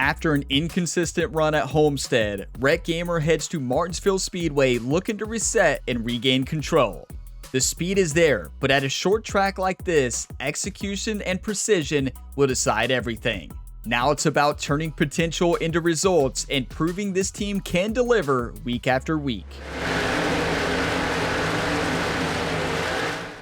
After an inconsistent run at Homestead, Rhett Gamer heads to Martinsville Speedway looking to reset and regain control. The speed is there, but at a short track like this, execution and precision will decide everything. Now it's about turning potential into results and proving this team can deliver week after week.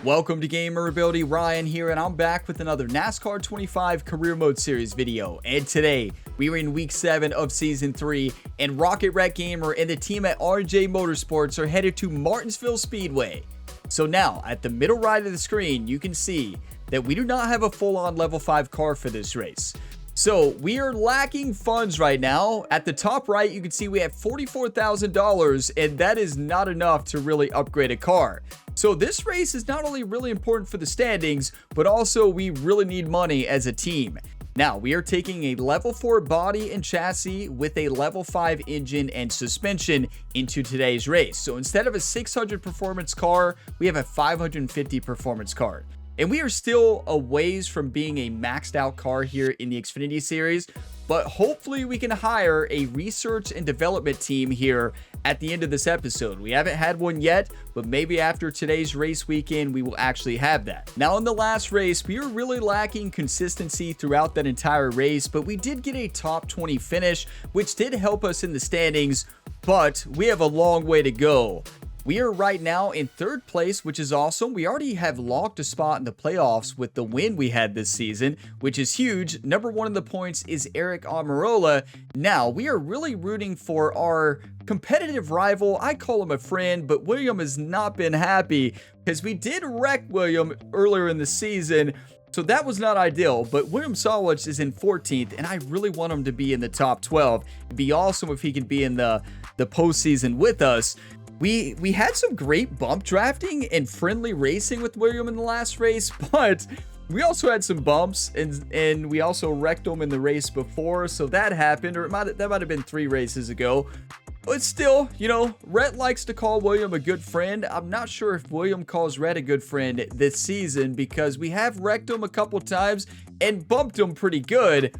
Welcome to Gamer Ability, Ryan here, and I'm back with another NASCAR 25 Career Mode Series video. And today, we are in week 7 of season 3, and Rhett Gamer and the team at RJ Motorsports are headed to Martinsville Speedway. So now, at the middle right of the screen, you can see that we do not have a full-on level 5 car for this race. So we are lacking funds right now. At the top right, you can see we have $44,000, and that is not enough to really upgrade a car. So this race is not only really important for the standings, but also we really need money as a team. Now, we are taking a level 4 body and chassis with a level 5 engine and suspension into today's race. So instead of a 600 performance car, we have a 550 performance car. And we are still a ways from being a maxed out car here in the Xfinity Series, but hopefully we can hire a research and development team here at the end of this episode. We haven't had one yet, but maybe after today's race weekend, we will actually have that. Now, in the last race, we were really lacking consistency throughout that entire race, but we did get a top 20 finish, which did help us in the standings, but we have a long way to go. We are right now in 3rd place, which is awesome. We already have locked a spot in the playoffs with the win we had this season, which is huge. Number 1 in the points is Eric Almirola. Now, we are really rooting for our competitive rival. I call him a friend, but William has not been happy because we did wreck William earlier in the season. So that was not ideal, but William Sawich is in 14th, and I really want him to be in the top 12. It'd be awesome if he could be in the postseason with us. We had some great bump drafting and friendly racing with William in the last race, but we also had some bumps, and we also wrecked him in the race before, so that happened, or that might have been 3 races ago. But still, you know, Rhett likes to call William a good friend. I'm not sure if William calls Rhett a good friend this season because we have wrecked him a couple times and bumped him pretty good.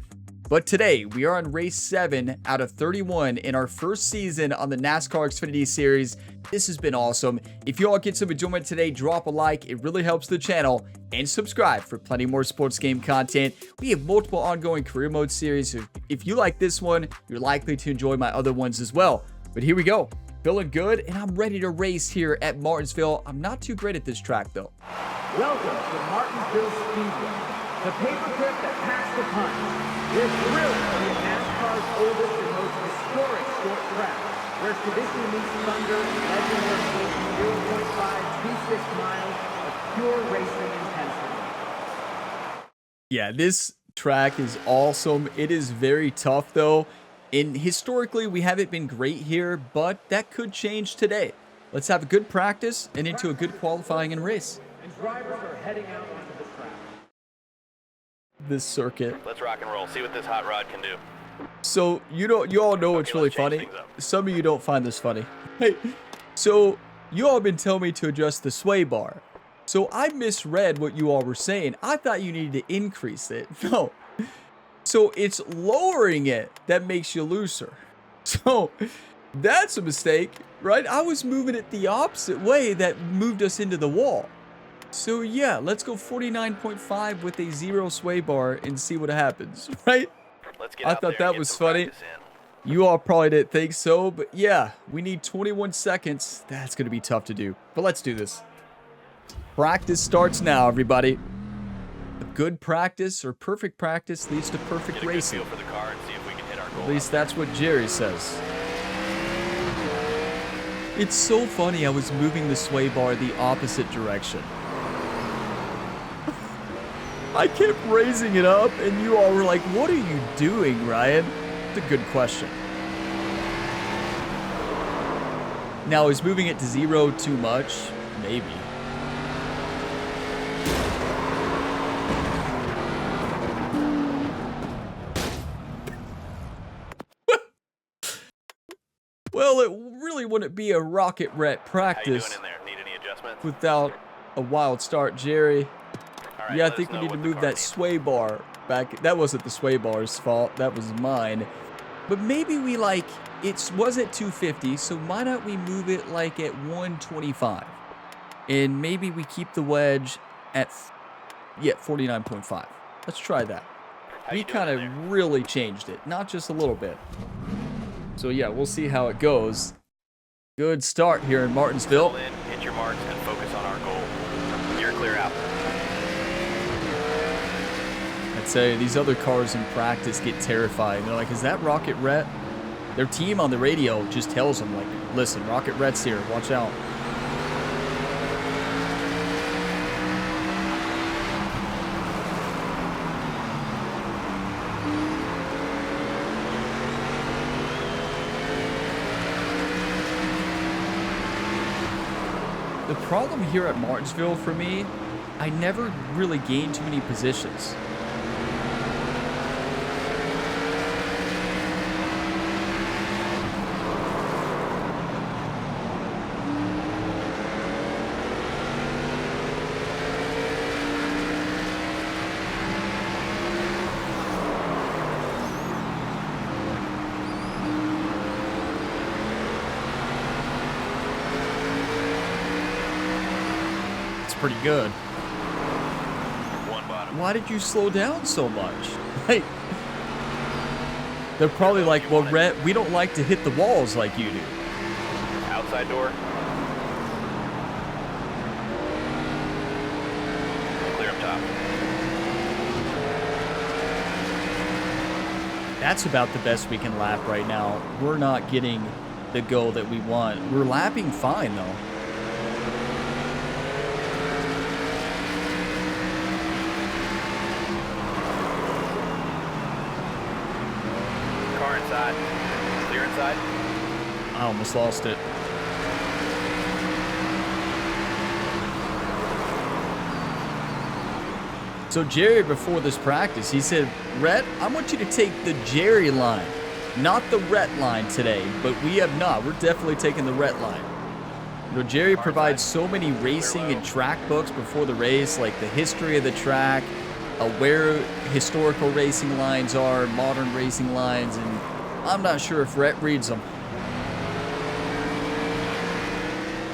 But today, we are on race 7 out of 31 in our first season on the NASCAR Xfinity Series. This has been awesome. If you all get some enjoyment today, drop a like. It really helps the channel. And subscribe for plenty more sports game content. We have multiple ongoing career mode series. So if you like this one, you're likely to enjoy my other ones as well. But here we go. Feeling good, and I'm ready to race here at Martinsville. I'm not too great at this track, though. Welcome to Martinsville Speedway, the paperclip that packs the punch. We're thrilled to be at NASCAR's oldest and most historic short track, where tradition meets thunder and legends are making 0.526 miles of pure racing intensity. Yeah, this track is awesome. It is very tough, though. And historically, we haven't been great here, but that could change today. Let's have a good practice and into a good qualifying and race. And drivers are heading out onto the track. This circuit. Let's rock and roll. See what this hot rod can do. So you all know it's really funny. Some of you don't find this funny. Hey, so you all have been telling me to adjust the sway bar. So I misread what you all were saying. I thought you needed to increase it. No. So it's lowering it that makes you looser. So that's a mistake, right? I was moving it the opposite way that moved us into the wall. So yeah, let's go 49.5 with a 0 sway bar and see what happens, right? I thought that was funny. You all probably didn't think so, but yeah, we need 21 seconds. That's going to be tough to do, but let's do this. Practice starts now, everybody. A good practice or perfect practice leads to perfect racing. For the car and see if we can hit our goal. At least that's what Jerry says. It's so funny I was moving the sway bar the opposite direction. I kept raising it up, and you all were like, what are you doing, Ryan? It's a good question. Now, is moving it to 0 too much? Maybe. Well, it really wouldn't be a Rocket Rhett practice How you doing in there? Need any adjustments? without a wild start, Jerry. right, Yeah, I let us think we know need to what the move car that needs. sway bar back. That wasn't the sway bar's fault. That was mine. But maybe we like, was at 250, so why don't we move it like at 125? And maybe we keep the wedge at, 49.5. Let's try that. How We you doing kind in there? of really changed it, not just a little bit. So yeah, we'll see how it goes. Good start here in Martinsville. Settle in, hit your marks, and focus on our goal. You're clear out. I'd say these other cars in practice get terrified. They're like, is that Rocket Rhett? Their team on the radio just tells them, like, listen, Rocket Rhett's here. Watch out. The problem here at Martinsville for me, I never really gained too many positions. Pretty good. One bottom. Why did you slow down so much? Like, they're probably like, well, Rhett, we don't like to hit the walls like you do. Outside door. Clear up top. That's about the best we can lap right now. We're not getting the go that we want. We're lapping fine, though. Car inside. Clear inside. I almost lost it. So Jerry, before this practice, he said, Rhett, I want you to take the Jerry line, not the Rhett line today, but we have not. We're definitely taking the Rhett line. You know, Jerry provides so many racing and track books before the race, like the history of the track, where historical racing lines are, modern racing lines, and I'm not sure if Rhett reads them.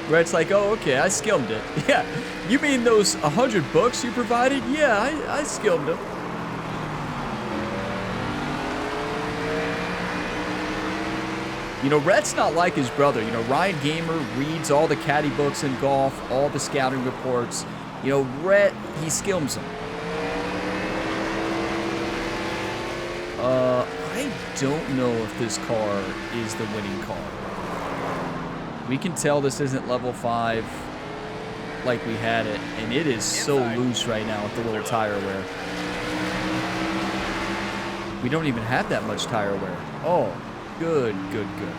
Rhett's like, oh, okay, I skimmed it. Yeah, you mean those 100 books you provided? Yeah, I skimmed them. You know, Rhett's not like his brother. You know, Ryan Gamer reads all the caddy books in golf, all the scouting reports. You know, Rhett, he skims them. I don't know if this car is the winning car. We can tell this isn't level 5 like we had it, and it is so loose right now with the little tire wear. We don't even have that much tire wear. Oh, good, good, good.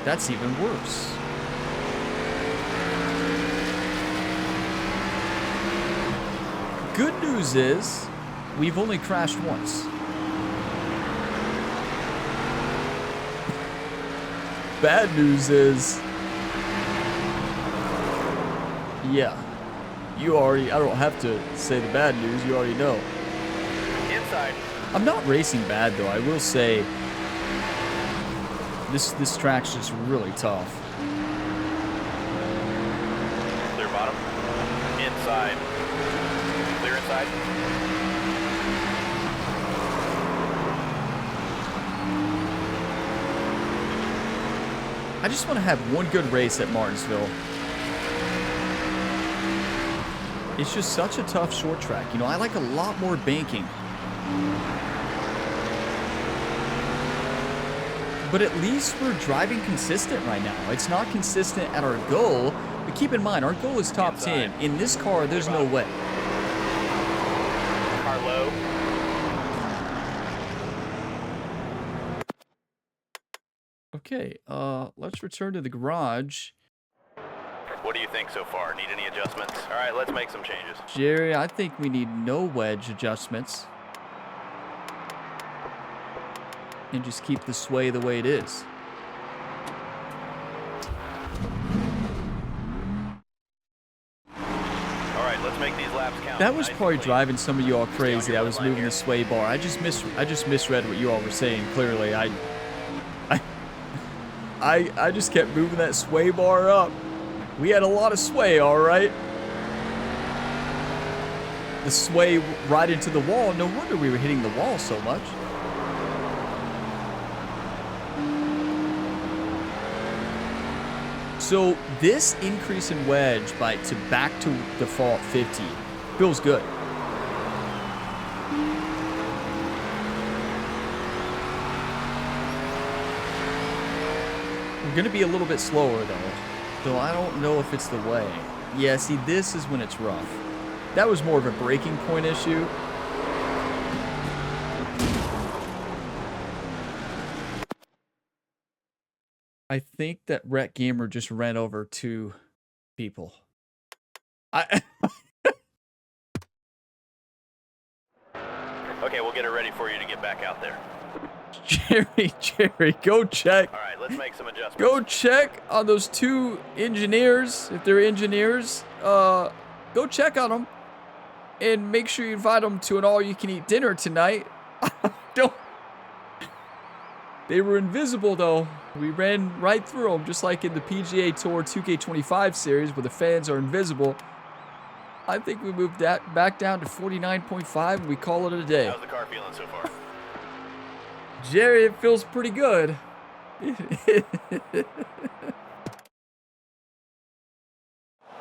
That's even worse. Good news is, we've only crashed once. Bad news is, yeah, you already, I don't have to say the bad news, you already know. Inside. I'm not racing bad though, I will say, this track's just really tough. Clear bottom. Inside. Clear inside. I just want to have one good race at Martinsville. It's just such a tough short track. You know, I like a lot more banking. But at least we're driving consistent right now. It's not consistent at our goal, but keep in mind, our goal is top 10. In this car, there's no way. Car low. Okay, let's return to the garage. What do you think so far? Need any adjustments? All right, let's make some changes. Jerry, I think we need no wedge adjustments. And just keep the sway the way it is. All right, let's make these laps count. That was probably driving some of you all crazy. I was moving the sway bar. I just misread what you all were saying. Clearly, I just kept moving that sway bar up. We had a lot of sway, all right. The sway right into the wall. No wonder we were hitting the wall so much. So this increase in wedge back to default 50 feels good. We're going to be a little bit slower though I don't know if it's the way. Yeah, see, this is when it's rough. That was more of a breaking point issue. I think that Rhett Gamer just ran over 2 people. Okay, we'll get it ready for you to get back out there. Jerry, go check. All right, let's make some adjustments. Go check on those 2 engineers. If they're engineers, go check on them. And make sure you invite them to an all-you-can-eat dinner tonight. They were invisible, though. We ran right through them, just like in the PGA Tour 2K25 series, where the fans are invisible. I think we moved that back down to 49.5, and we call it a day. How's the car feeling so far? Jerry, it feels pretty good.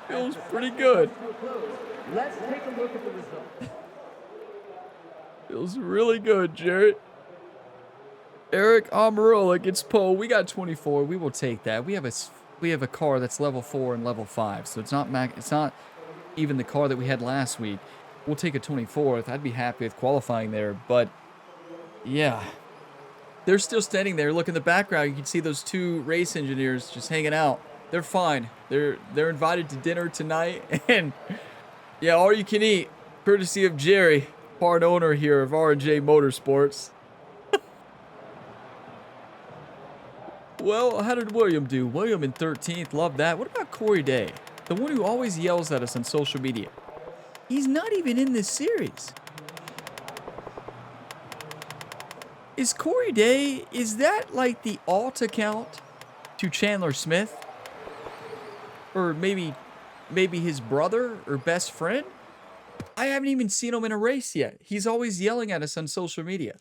Feels pretty good. Let's take a look at the results. Feels really good, Jared. Eric Amarola gets pole. We got 24. We will take that. We have a car that's level 4 and level 5, so it's not even the car that we had last week. We'll take a 24th. I'd be happy with qualifying there, but yeah, they're still standing there. Look in the background. You can see those 2 race engineers just hanging out. They're fine. They're invited to dinner tonight, and yeah, all you can eat, courtesy of Jerry, part owner here of R&J Motorsports. Well, how did William do? William in 13th. Love that. What about Corey Day? The one who always yells at us on social media. He's not even in this series. Is Corey Day, is that like the alt account to Chandler Smith? Or maybe his brother or best friend? I haven't even seen him in a race yet. He's always yelling at us on social media.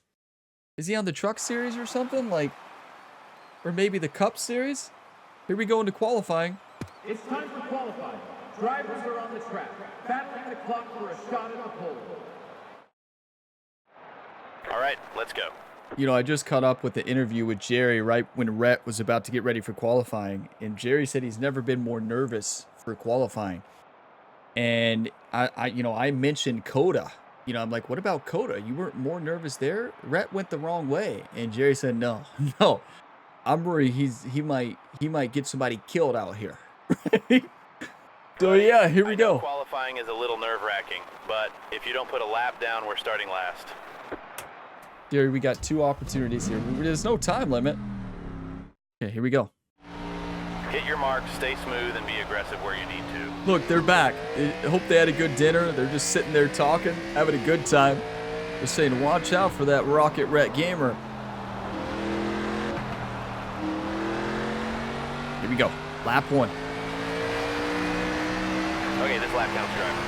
Is he on the truck series or something? Like, or maybe the Cup series? Here we go into qualifying. It's time for qualifying. Drivers are on the track, battling the clock for a shot at the pole. All right, let's go. You know, I just caught up with the interview with Jerry right when Rhett was about to get ready for qualifying. And Jerry said he's never been more nervous for qualifying. And I mentioned Coda. You know, I'm like, what about Coda? You weren't more nervous there? Rhett went the wrong way. And Jerry said, no. I'm worried he might get somebody killed out here. So yeah, here we go. Qualifying is a little nerve-wracking, but if you don't put a lap down, we're starting last. Jerry, we got 2 opportunities here. There's no time limit. Okay, here we go. Hit your mark, stay smooth, and be aggressive where you need to. Look, they're back. I hope they had a good dinner. They're just sitting there talking, having a good time. They're saying, watch out for that Rocket Rhett Gamer. Here we go. Lap 1. Okay, this lap counts, driver.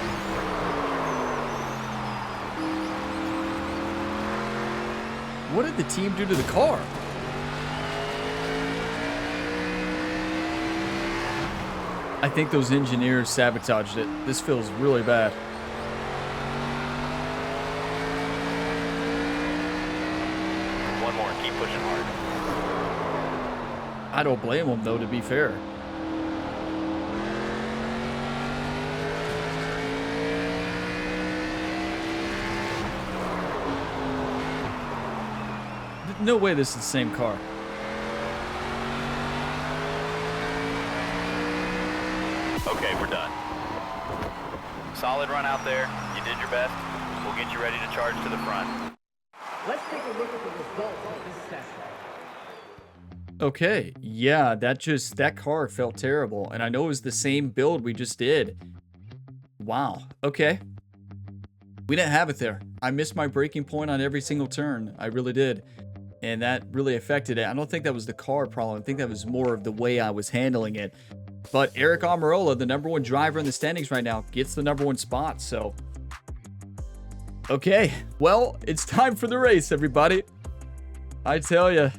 What did the team do to the car? I think those engineers sabotaged it. This feels really bad. One more, keep pushing hard. I don't blame them, though, to be fair. No way this is the same car. Okay, we're done. Solid run out there. You did your best. We'll get you ready to charge to the front. Let's take a look at the results of this session. Okay, yeah, that car felt terrible, and I know it was the same build we just did. Wow, okay. we didn't have it there. I missed my braking point on every single turn. I really did. And that really affected it. I don't think that was the car problem. I think that was more of the way I was handling it. But Eric Almirola, the #1 driver in the standings right now, gets the #1 spot. So, okay. Well, it's time for the race, everybody. I tell you,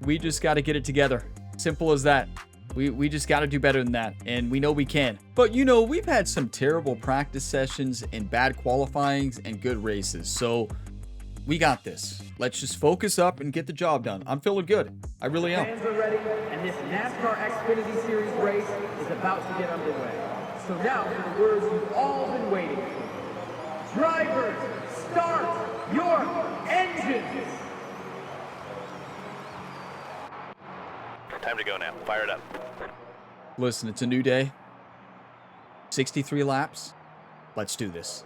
we just got to get it together. Simple as that. We just got to do better than that, and we know we can. But, you know, we've had some terrible practice sessions and bad qualifyings and good races, so we got this. Let's just focus up and get the job done. I'm feeling good. I really am. Fans are ready, and this NASCAR Xfinity Series race is about to get underway. So now for the words you've all been waiting for. Drivers, start your engines! Time to go now. Fire it up. Listen, it's a new day. 63 laps. Let's do this.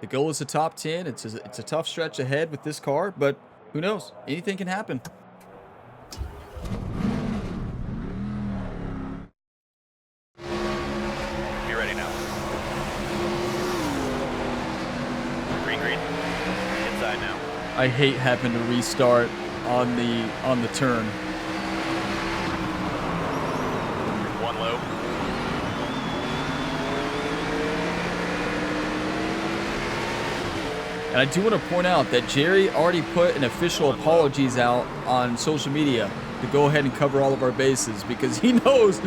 The goal is the top 10. It's a tough stretch ahead with this car, but who knows? Anything can happen. Be ready now. Green, green. Inside now. I hate having to restart on the turn. One low. And I do want to point out that Jerry already put an official apologies out on social media to go ahead and cover all of our bases because he knows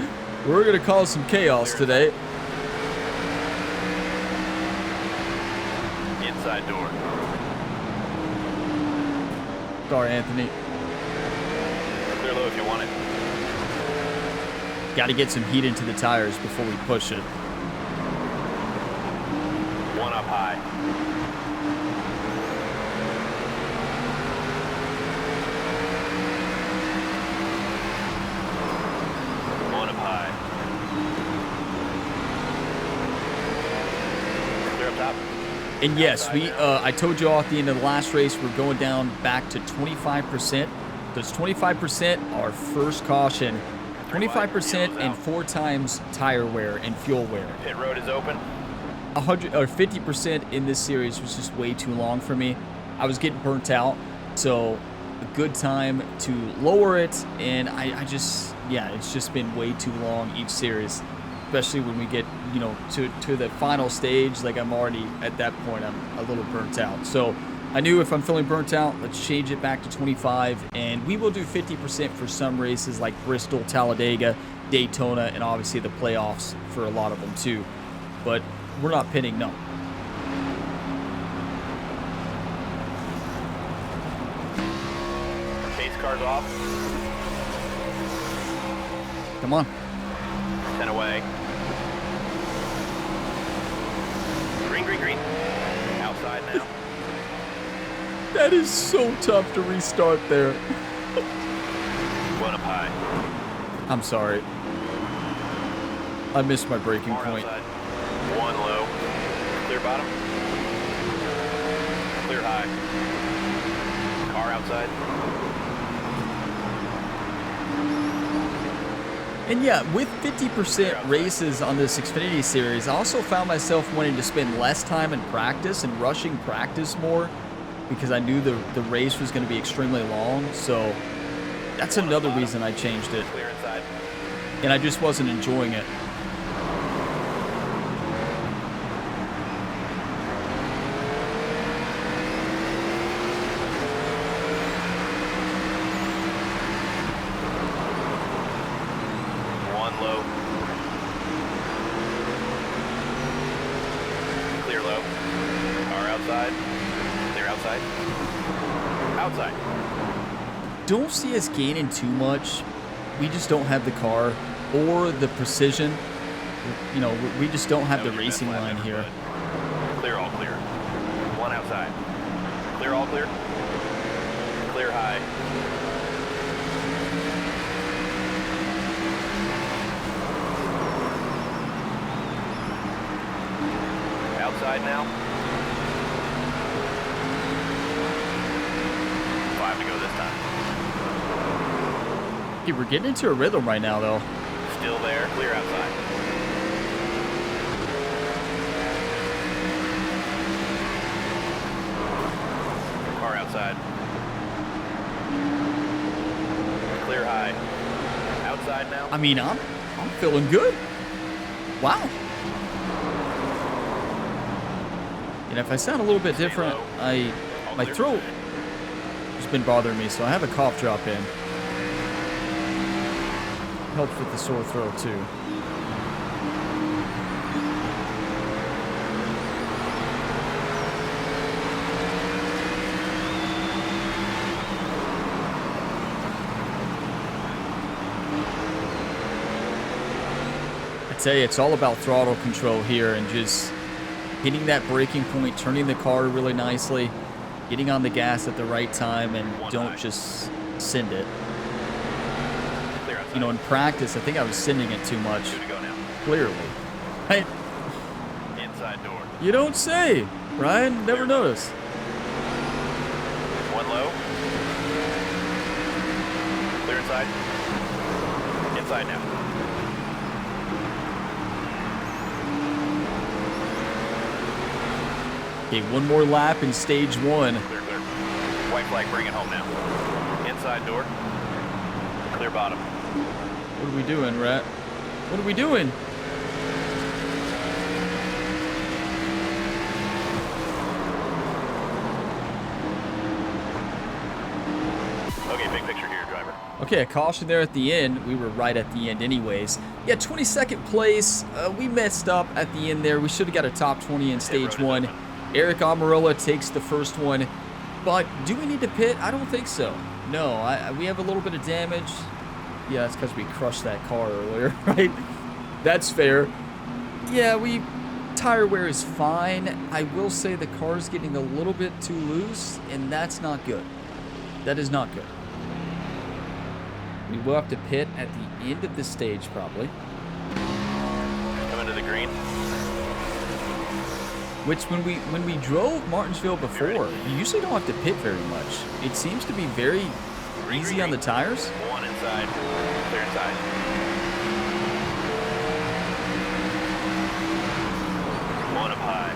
we're going to cause some chaos today. Inside door. Sorry, Anthony. Clear low if you want it. Got to get some heat into the tires before we push it. One up high. One up high. Clear up top. And yes, I told you all at the end of the last race, we're going down back to 25%. That's 25% our first caution. 25% and 4 times tire wear and fuel wear. Pit road is open. 100 or 50% in this series was just way too long for me. I was getting burnt out, so a good time to lower it. And I just, yeah, it's just been way too long each series, especially when we get, you know, to the final stage. Like I'm already at that point, I'm a little burnt out. So I knew if I'm feeling burnt out, let's change it back to 25, and we will do 50% for some races like Bristol, Talladega, Daytona, and obviously the playoffs for a lot of them too. But we're not pitting, no. Pace car's off. Come on. 10 away. Green, green, green. Outside now. That is so tough to restart there. One up high. I'm sorry. I missed my braking Car point. outside. One low. Clear bottom. Clear high. Car outside. And yeah, with 50% races on this Xfinity Series, I also found myself wanting to spend less time in practice and rushing practice more because I knew the race was going to be extremely long. So that's another reason I changed it. Clear inside. And I just wasn't enjoying it. One low. Clear low. Car outside. Clear outside. Outside. Don't see us gaining too much. We just don't have the car or the precision. You know, we just don't have the racing line here. Clear all clear. One outside. Clear all clear. Clear high. Outside now. 5 to go this time. Okay, we're getting into a rhythm right now, though. Still there. Clear outside. car outside. Clear high. Outside now. I mean, I'm feeling good. Wow. And if I sound a little bit different, my throat has been bothering me, so I have a cough drop in. Helps with the sore throat too. I tell you, it's all about throttle control here and just hitting that braking point, turning the car really nicely, getting on the gas at the right time, and don't just send it. You know, in practice, I think I was sending it too much. Clearly. Right? Inside door. You don't say, Ryan. Never noticed. One low. Clear inside. Inside now. Okay, one more lap in stage one. Clear, clear. White flag, bring it home now. Inside door. Clear bottom. What are we doing, Rhett? What are we doing? Okay, big picture here, driver. Okay, a caution there at the end. We were right at the end anyways. Yeah, 22nd place. We messed up at the end there. We should have got a top 20 in stage one. Eric Amarilla takes the first one. But do we need to pit? I don't think so. No, we have a little bit of damage. Yeah, that's because we crushed that car earlier, right? That's fair. Yeah, tire wear is fine. I will say the car's getting a little bit too loose, and that's not good. That is not good. We will have to pit at the end of the stage, probably. Coming to the green. Which, when we drove Martinsville before, you usually don't have to pit very much. It seems to be very easy on the tires. One inside. Clear inside. One up high.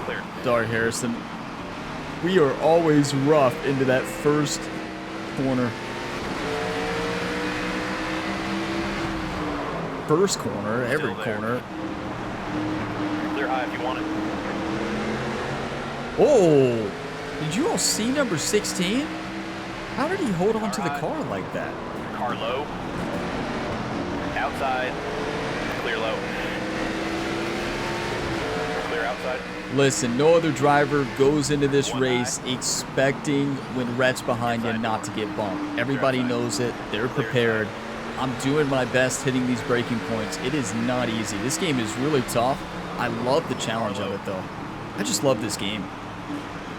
Clear. Dar Harrison, we are always rough into that first corner. First corner, every corner. Clear high if you want it. Oh, did you all see number 16? How did he hold on to the car like that? Car low. Outside. Clear low. Clear outside. Listen, no other driver goes into this race expecting when Rhett's behind him not to get bumped. Everybody knows it. They're prepared. I'm doing my best hitting these braking points. It is not easy. This game is really tough. I love the challenge of it, though. I just love this game.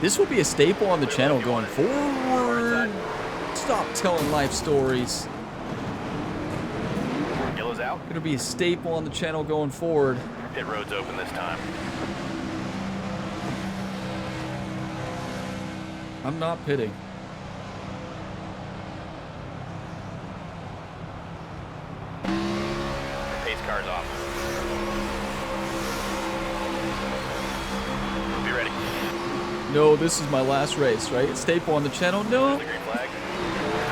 This will be a staple on the channel going forward. Stop telling life stories. Yellow's out. It'll be a staple on the channel going forward. Pit road's open this time. I'm not pitting. Pace car's off. Be ready. No, this is my last race, right? Staple on the channel. No. The green flag.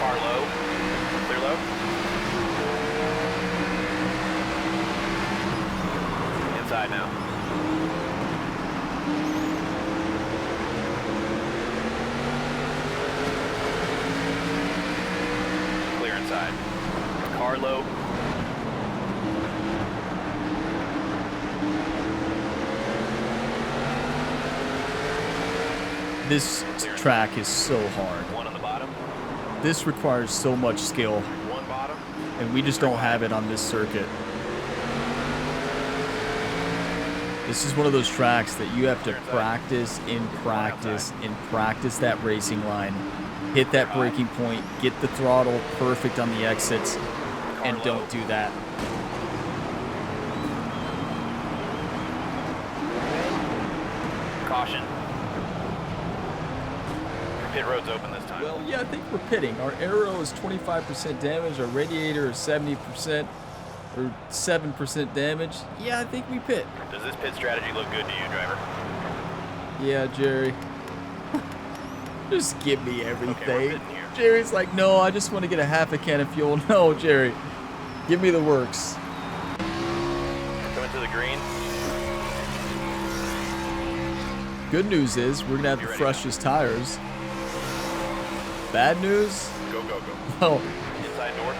Car low. Clear low. Inside now. Clear inside. Car low. This track is so hard. One on the bottom. This requires so much skill, One bottom. and we just don't have it on this circuit. This is one of those tracks that you have to practice and practice and practice that racing line. Hit that braking point, get the throttle perfect on the exits, and don't do that. Caution. Pit road's open this time. Well, yeah, I think we're pitting. Our aero is 25% damage. Our radiator is 70% or 7% damage. Yeah, I think we pit. Does this pit strategy look good to you, driver? Yeah, Jerry. Just give me Okay, everything. we're fitting here. Jerry's like, no, I just want to get a half a can of fuel. No, Jerry, give me the works. Coming to the green. Good news is we're gonna have the ready freshest tires. Bad news? Go, go, go. Well, Inside door.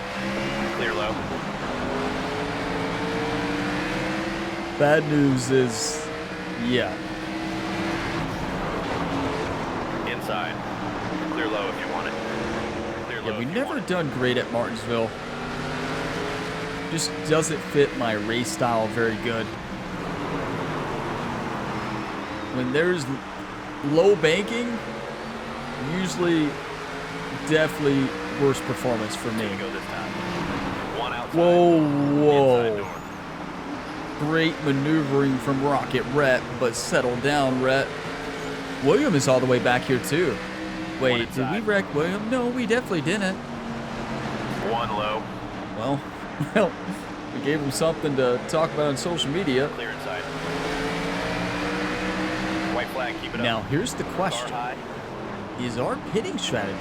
Clear low. bad news is, yeah. Inside. Clear low if you want it. Clear low Yeah, we've if you never want it. done great at Martinsville. Just doesn't fit my race style very good. When there's low banking, usually definitely worse performance for me. Here we go this time. One outside. Whoa, Inside whoa. door. Great maneuvering from Rocket Rhett, but settle down, Rhett. William is all the way back here too. Wait, did we inside. wreck William? No, we definitely didn't. One low. Well, well, we gave him something to talk about on social media. Clear inside. White flag, keep it Now, up. here's the Car question. high. Is our pitting strategy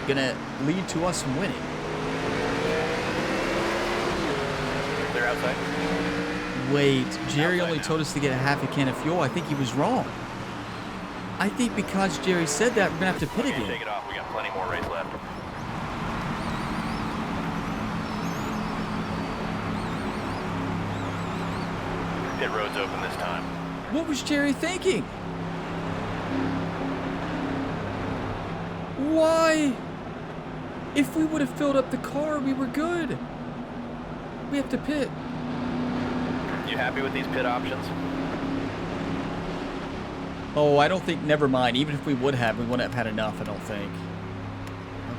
gonna lead to us winning? Clear outside. Wait, Jerry Outside only now. told us to get a half a can of fuel. I think he was wrong. I think because Jerry said that, we're gonna have to pit Okay, again. take it off. We got plenty more race left. Pit road's open this time. What was Jerry thinking? Why? If we would have filled up the car, we were good. We have to pit. You happy with these pit options? Oh, I don't think, never mind. Even if we would have, we wouldn't have had enough, I don't think.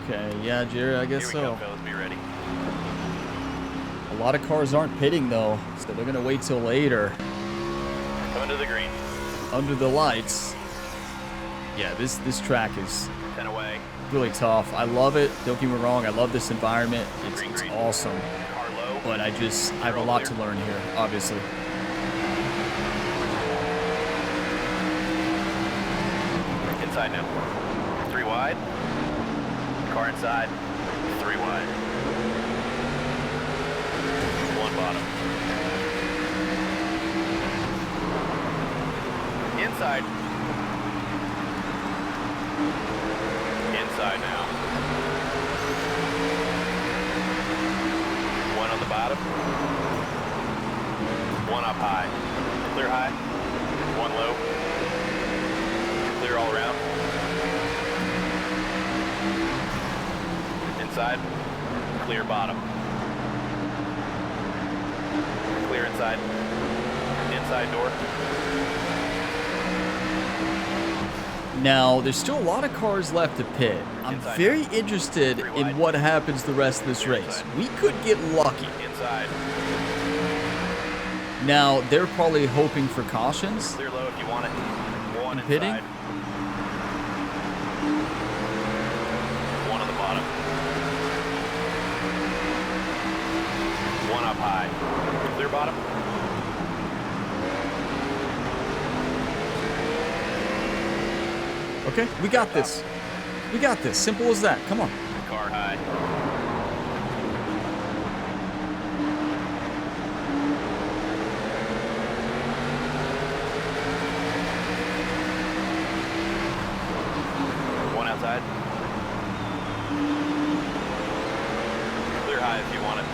Okay, yeah, Jerry, I guess Here we so. go, fellas. Be ready. A lot of cars aren't pitting, though, so they're going to wait till later. Coming to the green. Under the lights. Yeah, this track is 10 away. really tough. I love it. Don't get me wrong. I love this environment. It's Green. awesome. Car low. But I have a lot to learn here, obviously. Inside now. 3 wide. Car inside. 3 wide. 1 bottom. Inside. Inside now. 1 on the bottom. 1 up high. Clear high. 1 low. Clear all around. Inside. Clear bottom. Clear inside. Inside door. Now, there's still a lot of cars left to pit. I'm Inside. very interested 3 in wide. what happens the rest of this Clear race. inside. We could get lucky. Inside. Now, they're probably hoping for cautions. Clear low if you want it. 1 And pitting? inside. 1 on the bottom. 1 up high. Clear bottom. Okay, we got this. We got this. Simple as that. Come on. Car high. One outside. Clear high if you want it.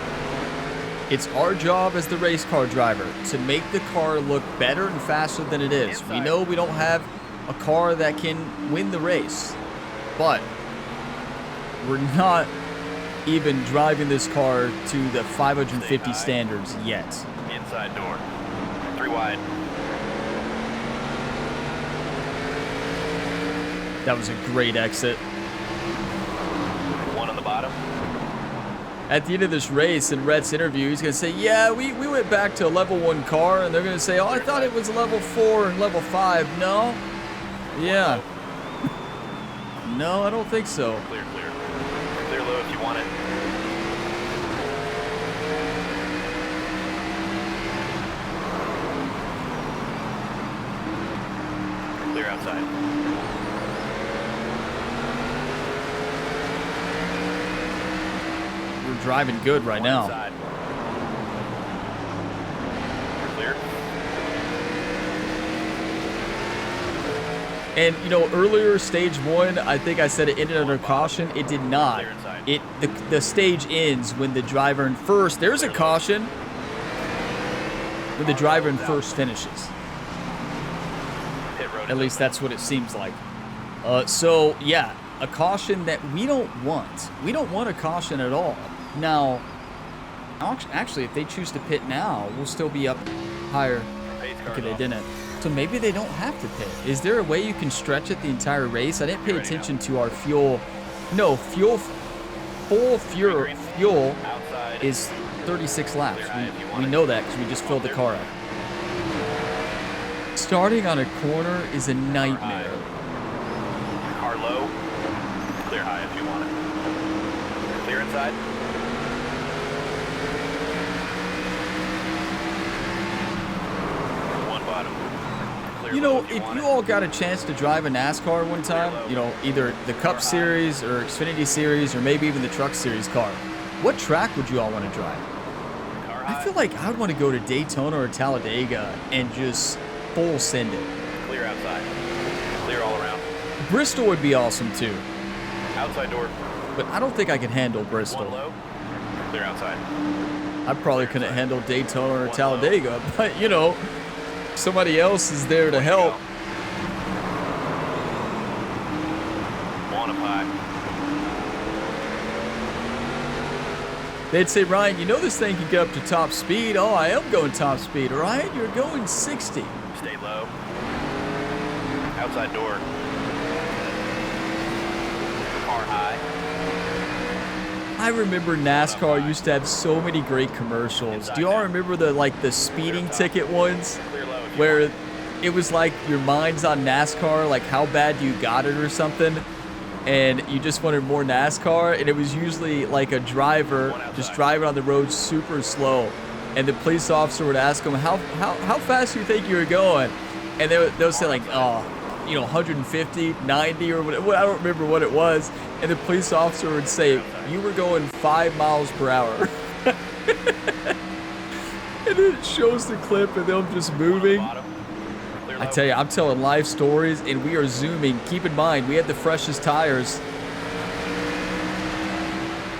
It's our job as the race car driver to make the car look better and faster than it is. We Inside. know we don't have a car that can win the race, but we're not even driving this car to the 550 standards yet. Inside door. 3 wide. That was a great exit. 1 on the bottom. At the end of this race, in Rhett's interview, he's going to say, yeah, we went back to a level 1 car, and they're going to say, oh, I thought it was level 4 and level 5. No? Yeah. No, I don't think so. Clear, clear. Clear low if you want it. Clear outside. driving good right now. Inside. You're clear. And, you know, earlier, stage 1, I think I said it ended under caution. It did not. Clear inside. The stage ends when the driver in first, there's a caution, when the driver in first finishes. Pit road. At least that's what it seems like. So, yeah, a caution that we don't want. We don't want a caution at all. Now, actually, if they choose to pit now, we'll still be up higher. Okay, they didn't. So maybe they don't have to pit. Is there a way you can stretch it the entire race? I didn't pay attention to our fuel. No, full fuel Outside. is 36 laps. We know that because we just filled the car up. Starting on a corner is a nightmare. Car low. Clear high if you want it. Clear inside. One bottom. Clear You low know, if if want you it. all got a chance to drive a NASCAR one time, you know, either the Cup Series or Xfinity Series or maybe even the Truck Series car, what track would you all want to drive? Car I high. feel like I would want to go to Daytona or Talladega and just full send it. Clear outside. Clear all around. Bristol would be awesome too, Outside door. but I don't think I could handle One Bristol. low. Clear outside. I probably couldn't handle Daytona or Talladega, but you know, somebody else is there to help. One up high. They'd say, Ryan, you know this thing can get up to top speed. Oh, I am going top speed. Ryan, you're going 60. Stay low. Outside door. Car high. I remember NASCAR used to have so many great commercials. Do y'all remember the speeding ticket ones Clear low if you where it was like your mind's on NASCAR, like how bad you got it or something, and you just wanted more NASCAR, and it was usually like a driver just driving on the road super slow, and the police officer would ask him, how fast do you think you were going? And they'll say like, oh, you know, 150, 90 or whatever. I don't remember what it was. And the police officer would say, you were going 5 miles per hour. And it shows the clip of them just moving. I tell you, I'm telling life stories and we are zooming. Keep in mind, we had the freshest tires.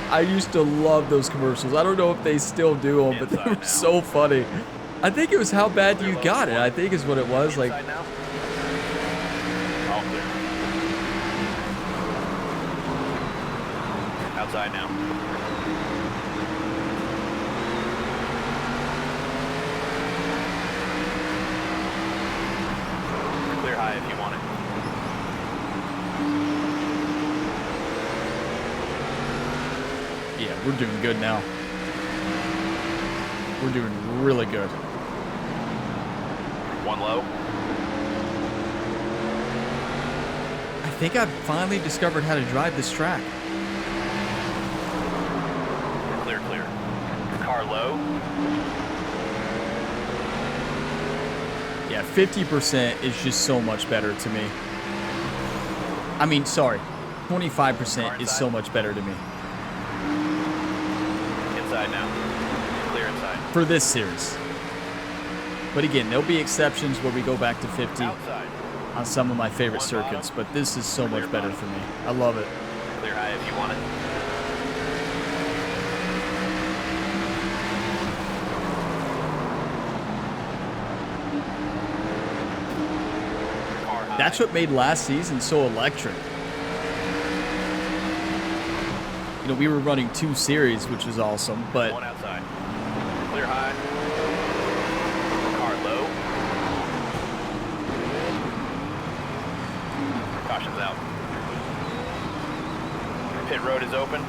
I used to love those commercials. I don't know if they still do them, but they were so funny. I think it was how bad do you got it, I think is what it was. Like, Inside now. All clear. Outside now. Clear high if you want it. yeah, we're doing good now. We're doing really good. One low. I think I've finally discovered how to drive this track. Clear, clear. Car low. Yeah, 50% is just so much better to me. I mean, sorry, 25% is so much better to me Inside now. Clear inside. for this series. But again, there'll be exceptions where we go back to 50 Outside. on some of my favorite circuits, but this is so much better for me. I love it. Clear high if you want it. Car high. That's what made last season so electric. You know, we were running 2 series, which was awesome, but One outside. Clear high. Car low. Caution's out. Pit road is open.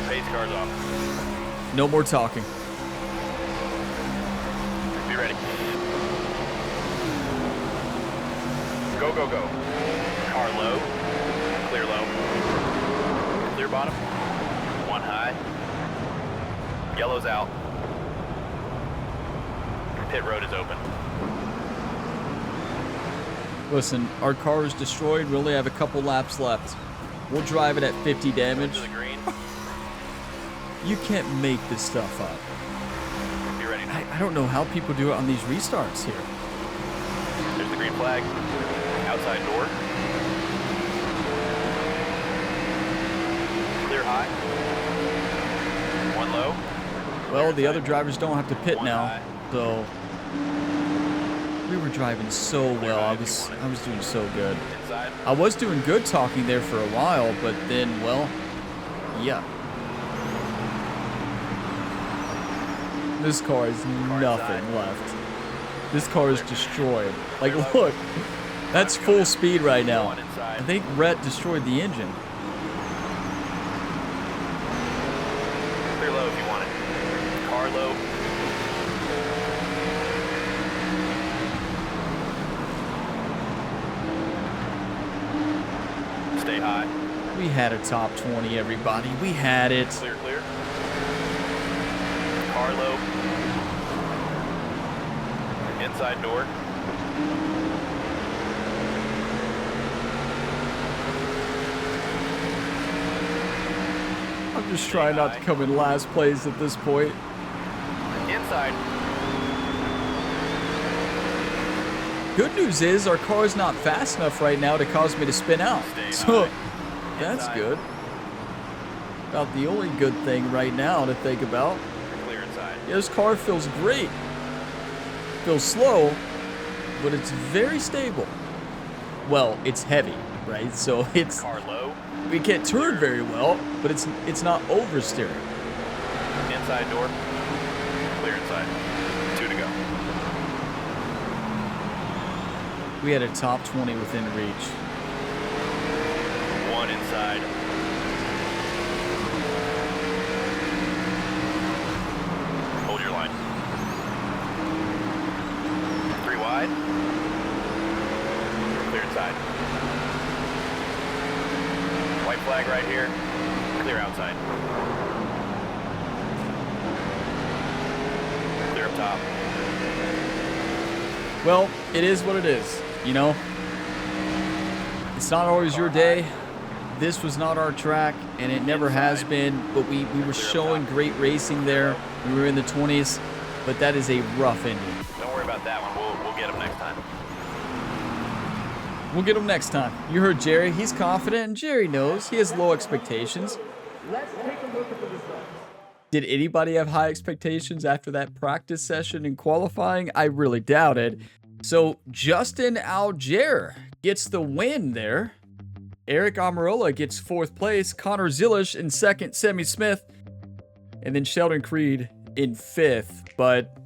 Pace car's off. no more talking. Be ready. Go, go, go. Car low. Clear low. Clear bottom. One high. Yellow's out. Pit road is open. Listen, our car is destroyed. We only have a couple laps left. We'll drive it at 50 damage. To the green. You can't make this stuff up. Be ready now. I don't know how people do it on these restarts here. There's the green flag. Outside door. Clear high. One low. Well, the other drivers don't have to pit One now, high. so we were driving so well. I was doing so good. Inside. I was doing good talking there for a while, but then, well, yeah. This car has nothing left. This car is destroyed. Like, look, that's full speed right now. One inside. I think Rhett destroyed the engine. Clear low if you want it. Car low. Stay high. We had a top 20, everybody. We had it. Clear, clear. Car low. Inside door. I'm just trying not to come in last place at this point. Inside. Good news is our car is not fast enough right now to cause me to spin out. Stay So high. that's Inside. good. About the only good thing right now to think about. Clear inside. Yeah, this car feels great. Feels slow, but it's very stable. Well, it's heavy, right? So it's Car low. we can't turn very well, but it's not oversteering. Inside door. Clear inside. 2 to go. We had a top 20 within reach. 1 inside. Hold your line. 3 wide. Clear inside. White flag right here. Clear outside. Clear up top. Well, it is what it is, you know? It's not always your day. This was not our track, and it never has been, but we were showing great racing there. We were in the 20s, but that is a rough ending. Don't worry about that one. We'll get him next time. We'll get him next time. You heard Jerry. He's confident, and Jerry knows. He has low expectations. Let's take a look at the results. Did anybody have high expectations after that practice session in qualifying? I really doubt it. So Justin Algier gets the win there. Eric Amarola gets 4th place. Connor Zilish in 2nd. Sammy Smith. And then Sheldon Creed in 5th. But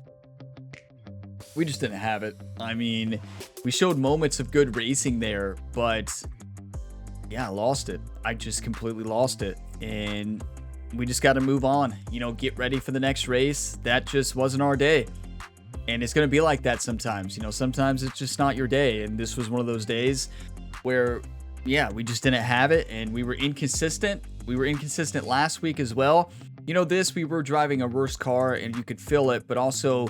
we just didn't have it. I mean, we showed moments of good racing there. But yeah, I lost it. I just completely lost it. And we just got to move on, you know, get ready for the next race. That just wasn't our day. And it's going to be like that sometimes, you know, sometimes it's just not your day. And this was one of those days where, yeah, we just didn't have it and we were inconsistent. We were inconsistent last week as well. You know, we were driving a worse car and you could feel it, but also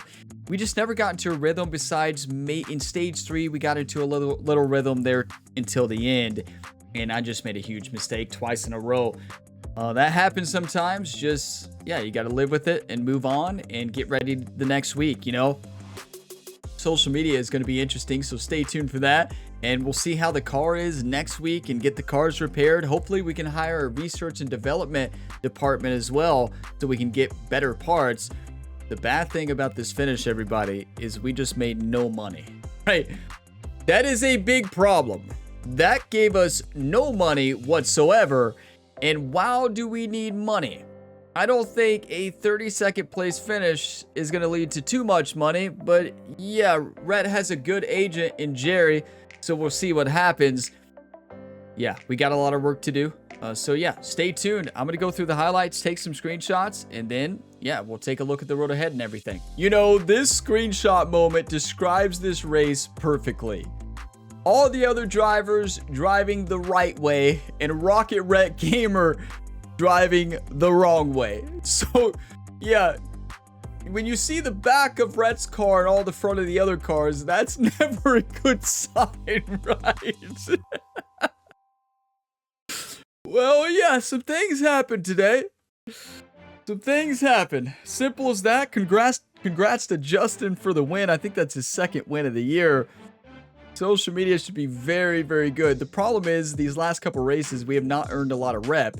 we just never got into a rhythm. Besides in stage 3, we got into a little rhythm there until the end. And I just made a huge mistake twice in a row. That happens sometimes. Just, yeah, you got to live with it and move on and get ready the next week, you know. Social media is going to be interesting, so stay tuned for that. And we'll see how the car is next week and get the cars repaired. Hopefully we can hire a research and development department as well so we can get better parts. The bad thing about this finish, everybody, is we just made no money, right? That is a big problem. That gave us no money whatsoever. And wow, do we need money? I don't think a 32nd place finish is going to lead to too much money, but yeah, Rhett has a good agent in Jerry, so we'll see what happens. Yeah, we got a lot of work to do. So yeah, stay tuned. I'm going to go through the highlights, take some screenshots, and then, yeah, we'll take a look at the road ahead and everything. You know, this screenshot moment describes this race perfectly. All the other drivers driving the right way and Rhett Gamer driving the wrong way. So, yeah, when you see the back of Rhett's car and all the front of the other cars, that's never a good sign, right? Well, yeah, some things happened today. Some things happened. Simple as that. Congrats to Justin for the win. I think that's his second win of the year. Social media should be very, very good. The problem is these last couple races, we have not earned a lot of rep.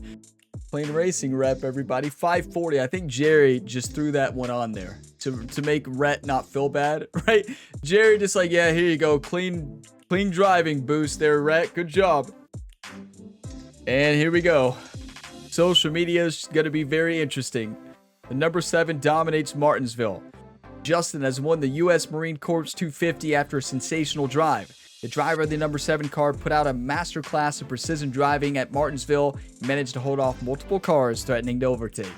Plain racing rep, everybody. 540. I think Jerry just threw that one on there to make Rhett not feel bad, right? Jerry just like, yeah, here you go. Clean driving boost there, Rhett. Good job. And here we go. Social media is going to be very interesting. The number 7 dominates Martinsville. Justin has won the U.S. Marine Corps 250 after a sensational drive. The driver of the number 7 car put out a masterclass of precision driving at Martinsville and managed to hold off multiple cars threatening to overtake.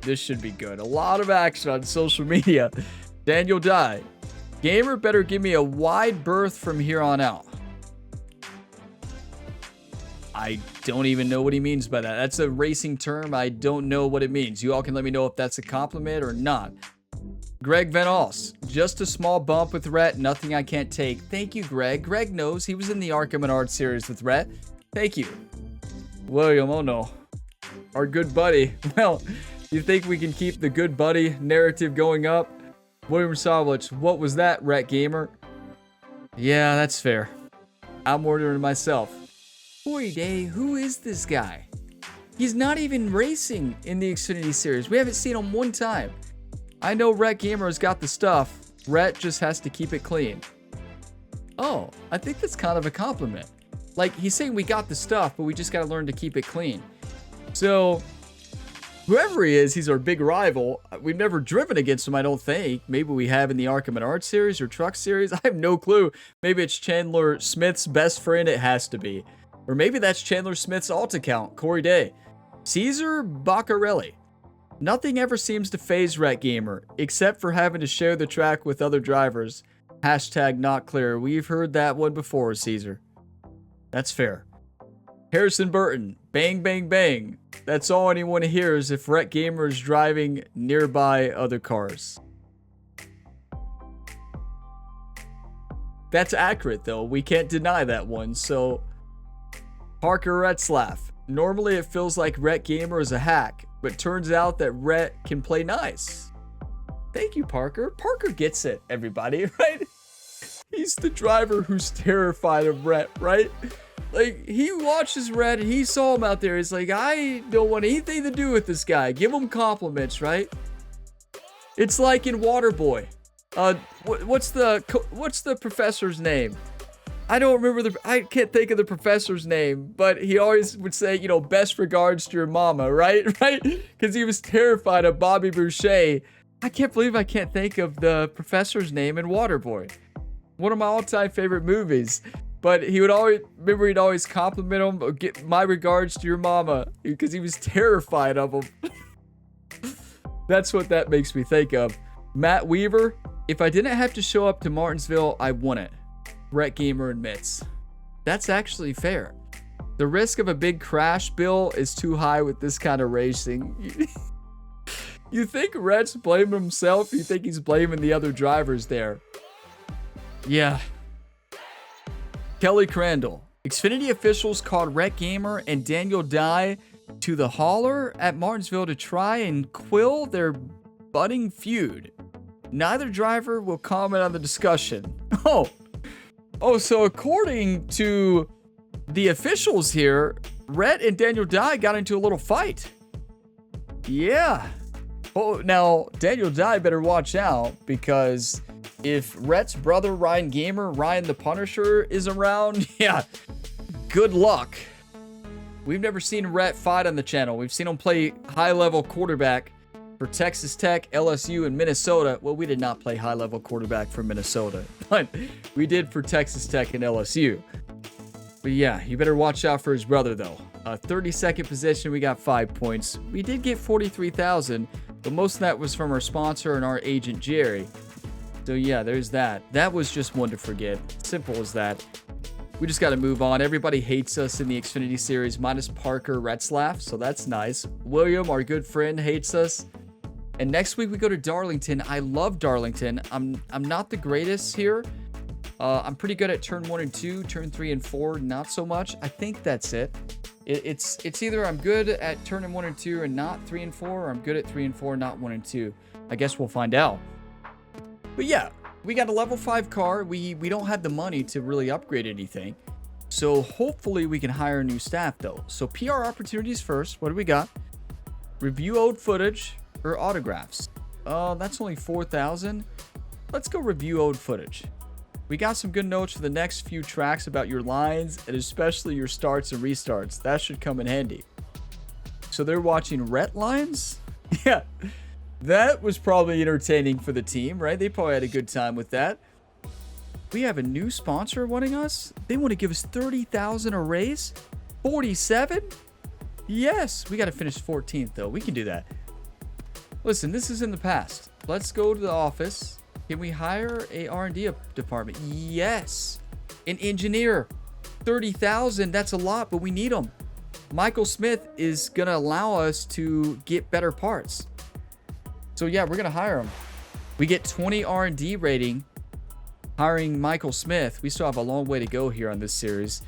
This should be good. A lot of action on social media. Daniel Dye. Gamer better give me a wide berth from here on out. I don't even know what he means by that. That's a racing term. I don't know what it means. You all can let me know if that's a compliment or not. Greg Van Als, just a small bump with Rhett, nothing I can't take. Thank you, Greg. Greg knows he was in the Arkham and Art series with Rhett. Thank you. William, oh no. Our good buddy. Well, you think we can keep the good buddy narrative going up? William Savlich, what was that, Rhett Gamer? Yeah, that's fair. I'm ordering myself. Boy day, who is this guy? He's not even racing in the Xfinity Series. We haven't seen him one time. I know Rhett Gamer has got the stuff. Rhett just has to keep it clean. Oh, I think that's kind of a compliment. Like, he's saying we got the stuff, but we just got to learn to keep it clean. So, whoever he is, he's our big rival. We've never driven against him, I don't think. Maybe we have in the Arkham and Art series or Truck series. I have no clue. Maybe it's Chandler Smith's best friend. It has to be. Or maybe that's Chandler Smith's alt account, Corey Day. Caesar Baccarelli. Nothing ever seems to faze Rhett Gamer, except for having to share the track with other drivers. Hashtag not clear. We've heard that one before, Caesar. That's fair. Harrison Burton. Bang, bang, bang. That's all anyone hears if Rhett Gamer is driving nearby other cars. That's accurate, though. We can't deny that one, so... Parker Retzlaff. Normally it feels like Rhett Gamer is a hack, but turns out that Rhett can play nice. Thank you, Parker. Parker gets it, everybody, right? He's the driver who's terrified of Rhett, right? Like, he watches Rhett and he saw him out there. He's like, I don't want anything to do with this guy. Give him compliments, right? It's like in Waterboy. What's the professor's name? I don't remember I can't think of the professor's name, but he always would say, you know, best regards to your mama, right? Right? Because he was terrified of Bobby Boucher. I can't believe I can't think of the professor's name in Waterboy. One of my all-time favorite movies. But he would always, remember he'd always compliment him, get my regards to your mama, because he was terrified of him. That's what that makes me think of. Matt Weaver, if I didn't have to show up to Martinsville, I wouldn't. Rhett Gamer admits. That's actually fair. The risk of a big crash, Bill, is too high with this kind of racing. You think Rhett's blaming himself? You think he's blaming the other drivers there? Yeah. Kelly Crandall. Xfinity officials called Rhett Gamer and Daniel Dye to the hauler at Martinsville to try and quell their budding feud. Neither driver will comment on the discussion. Oh, so according to the officials here, Rhett and Daniel Dye got into a little fight. Yeah. Oh, now, Daniel Dye better watch out, because if Rhett's brother, Ryan Gamer, Ryan the Punisher, is around, yeah, good luck. We've never seen Rhett fight on the channel. We've seen him play high-level quarterback for Texas Tech, LSU, and Minnesota. Well, we did not play high-level quarterback for Minnesota, but we did for Texas Tech and LSU. But yeah, you better watch out for his brother, though. 32nd position, we got 5 points. We did get 43,000, but most of that was from our sponsor and our agent, Jerry. So yeah, there's that. That was just one to forget. Simple as that. We just got to move on. Everybody hates us in the Xfinity Series, minus Parker Retzlaff, so that's nice. William, our good friend, hates us. And next week we go to Darlington. I love Darlington. I'm not the greatest here. I'm pretty good at turn 1 and 2, turn 3 and 4, not so much. I think that's it. It's either I'm good at turn 1 and 2 and not 3 and 4, or I'm good at 3 and 4, not 1 and 2. I guess we'll find out. But yeah, we got a level 5 car. We don't have the money to really upgrade anything. So hopefully we can hire new staff though. So PR opportunities first. What do we got? Review old footage or autographs. That's only 4,000. Let's go review old footage. We got some good notes for the next few tracks about your lines and especially your starts and restarts. That should come in handy. So they're watching Rhett lines? Yeah, that was probably entertaining for the team, right? They probably had a good time with that. We have a new sponsor wanting us. They want to give us 30,000 a race. 47? Yes, we got to finish 14th though. We can do that. Listen, this is in the past. Let's go to the office. Can we hire a R&D department? Yes. An engineer. 30,000. That's a lot, but we need them. Michael Smith is going to allow us to get better parts. So yeah, we're going to hire him. We get 20 R&D rating. Hiring Michael Smith. We still have a long way to go here on this series.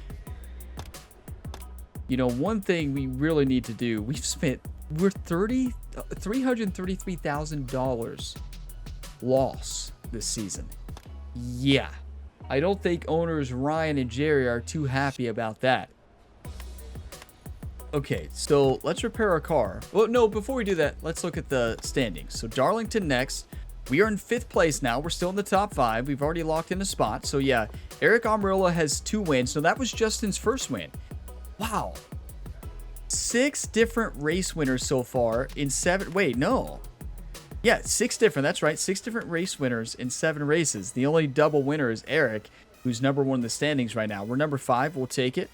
You know, one thing we really need to do. We're $333,000 loss this season. Yeah, I don't think owners Ryan and Jerry are too happy about that. Okay, so let's repair our car. Well, no, before we do that, let's look at the standings. So Darlington next. We are in 5th place now. We're still in the top 5. We've already locked in a spot. So yeah, Eric Amarillo has 2 wins. So that was Justin's first win. Wow. 6 different race winners so far in 7. Wait, no. Yeah, 6 different. That's right. 6 different race winners in 7 races. The only double winner is Eric, who's number 1 in the standings right now. We're number 5. We'll take it.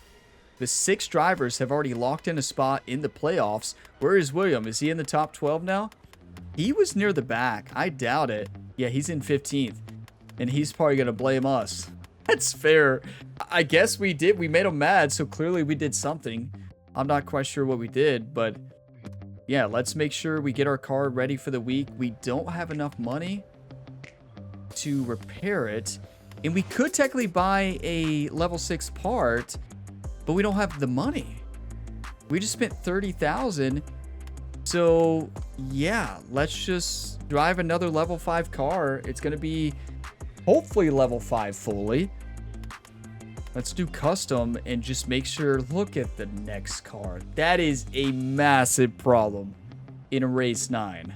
The 6 drivers have already locked in a spot in the playoffs. Where is William? Is he in the top 12 now? He was near the back. I doubt it. Yeah, he's in 15th. And he's probably going to blame us. That's fair. I guess we did. We made him mad, so clearly we did something. I'm not quite sure what we did, but yeah, let's make sure we get our car ready for the week. We don't have enough money to repair it. And we could technically buy a level 6 part, but we don't have the money. We just spent 30,000. So yeah, let's just drive another level 5 car. It's going to be hopefully level 5 fully. Let's do custom and just make sure. Look at the next car. That is a massive problem in a race 9.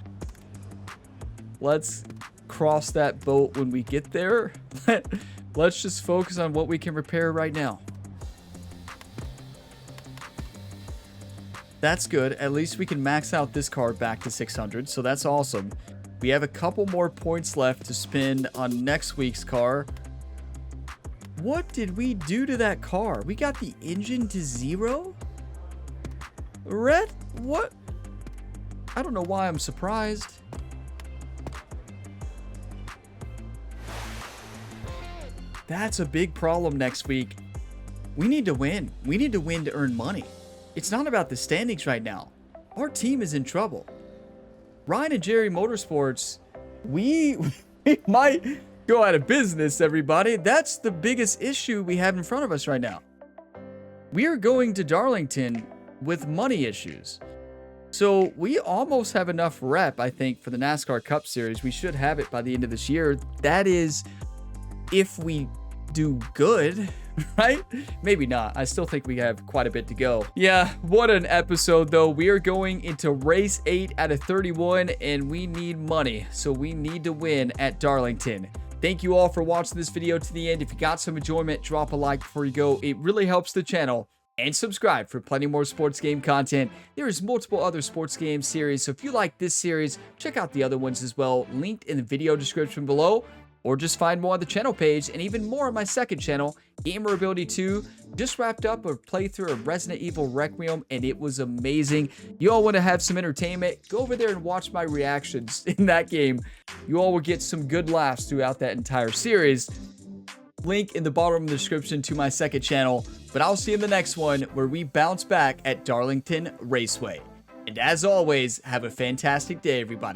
Let's cross that boat when we get there. Let's just focus on what we can repair right now. That's good. At least we can max out this car back to 600. So that's awesome. We have a couple more points left to spend on next week's car. What did we do to that car? We got the engine to 0? Rhett, what? I don't know why I'm surprised. That's a big problem next week. We need to win. We need to win to earn money. It's not about the standings right now. Our team is in trouble. Ryan and Jerry Motorsports, we might go out of business, everybody. That's the biggest issue we have in front of us right now. We are going to Darlington with money issues. So we almost have enough rep, I think, for the NASCAR Cup Series. We should have it by the end of this year. That is if we do good, right? Maybe not. I still think we have quite a bit to go. Yeah, what an episode though. We are going into race 8 out of 31 and we need money. So we need to win at Darlington. Thank you all for watching this video to the end. If you got some enjoyment, drop a like before you go. It really helps the channel. And subscribe for plenty more sports game content. There is multiple other sports game series, so if you like this series, check out the other ones as well, linked in the video description below, or just find more on the channel page, and even more on my second channel, Gamer Ability 2. Just wrapped up a playthrough of Resident Evil Requiem, and it was amazing. You all want to have some entertainment, go over there and watch my reactions in that game. You all will get some good laughs throughout that entire series. Link in the bottom of the description to my second channel, but I'll see you in the next one where we bounce back at Darlington Raceway. And as always, have a fantastic day, everybody.